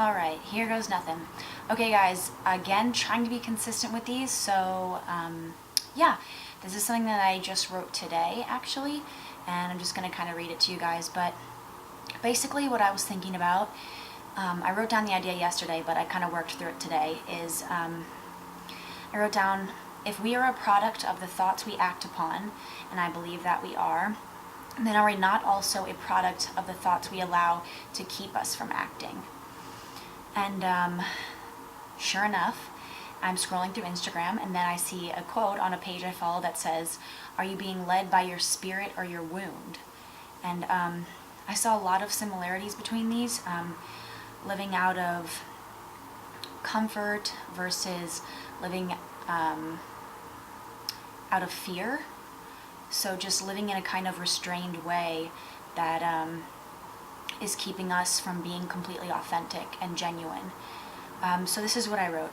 Alright, here goes nothing. Okay guys, again, trying to be consistent with these, so yeah, this is something that I just wrote today actually, and I'm just going to kind of read it to you guys, but basically what I was thinking about, I wrote down the idea yesterday, but I kind of worked through it today, is I wrote down, if we are a product of the thoughts we act upon, and I believe that we are, then are we not also a product of the thoughts we allow to keep us from acting? And sure enough, I'm scrolling through Instagram and then I see a quote on a page I follow that says, "Are you being led by your spirit or your wound?" And I saw a lot of similarities between these. Living out of comfort versus living out of fear. So just living in a kind of restrained way that is keeping us from being completely authentic and genuine. So this is what I wrote.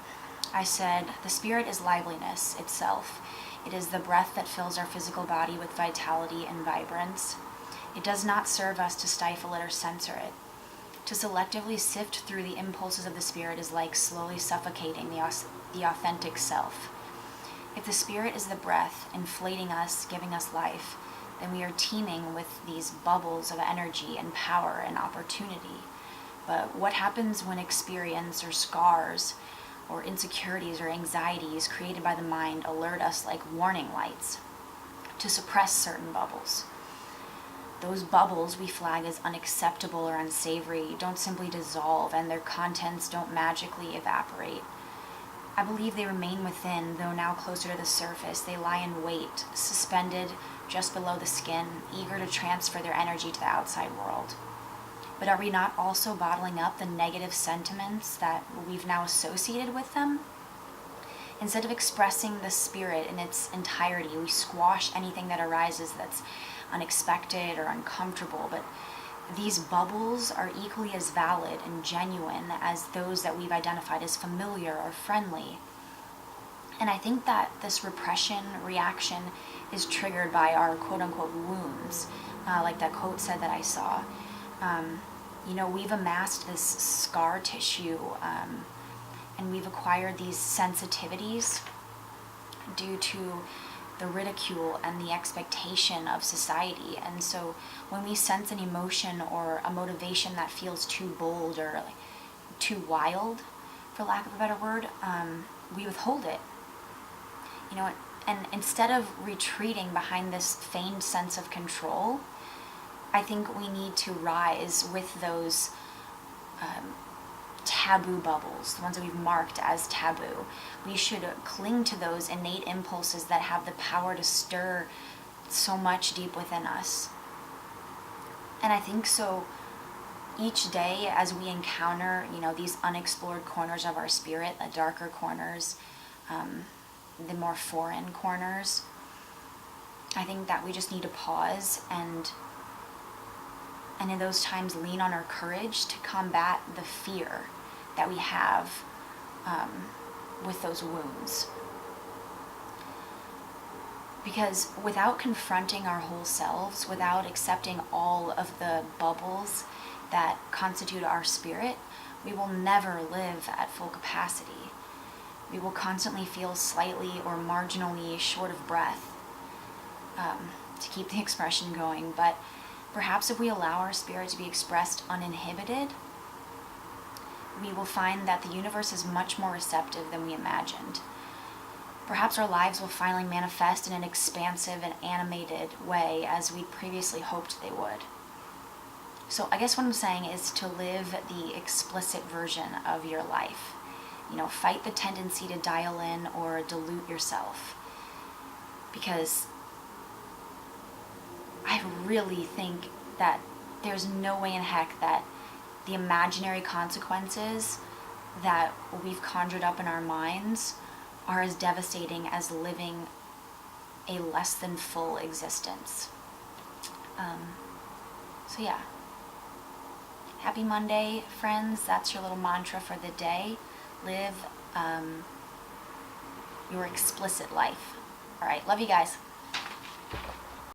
I said, the spirit is liveliness itself. It is the breath that fills our physical body with vitality and vibrance. It does not serve us to stifle it or censor it. To selectively sift through the impulses of the spirit is like slowly suffocating the authentic self. If the spirit is the breath, inflating us, giving us life, then we are teeming with these bubbles of energy and power and opportunity. But what happens when experience or scars or insecurities or anxieties created by the mind alert us like warning lights to suppress certain bubbles? Those bubbles we flag as unacceptable or unsavory don't simply dissolve, and their contents don't magically evaporate. I believe they remain within, though now closer to the surface. They lie in wait, suspended just below the skin, eager to transfer their energy to the outside world. But are we not also bottling up the negative sentiments that we've now associated with them? Instead of expressing the spirit in its entirety, we squash anything that arises that's unexpected or uncomfortable. But these bubbles are equally as valid and genuine as those that we've identified as familiar or friendly. And I think that this repression reaction is triggered by our quote-unquote wounds, like that quote said that I saw. We've amassed this scar tissue, and we've acquired these sensitivities due to the ridicule and the expectation of society. And so when we sense an emotion or a motivation that feels too bold or too wild, for lack of a better word, we withhold it. And instead of retreating behind this feigned sense of control, I think we need to rise with those taboo bubbles, the ones that we've marked as taboo. We should cling to those innate impulses that have the power to stir so much deep within us. And I think so each day as we encounter, these unexplored corners of our spirit, the darker corners, the more foreign corners, I think that we just need to pause and in those times lean on our courage to combat the fear that we have with those wounds. Because without confronting our whole selves, without accepting all of the bubbles that constitute our spirit, we will never live at full capacity. We will constantly feel slightly or marginally short of breath, to keep the expression going. But perhaps if we allow our spirit to be expressed uninhibited, we will find that the universe is much more receptive than we imagined. Perhaps our lives will finally manifest in an expansive and animated way as we previously hoped they would. So I guess what I'm saying is to live the explicit version of your life. Fight the tendency to dial in or dilute yourself. Because I really think that there's no way in heck that the imaginary consequences that we've conjured up in our minds are as devastating as living a less than full existence. So yeah. Happy Monday, friends. That's your little mantra for the day. Live your explicit life. All right. Love you guys.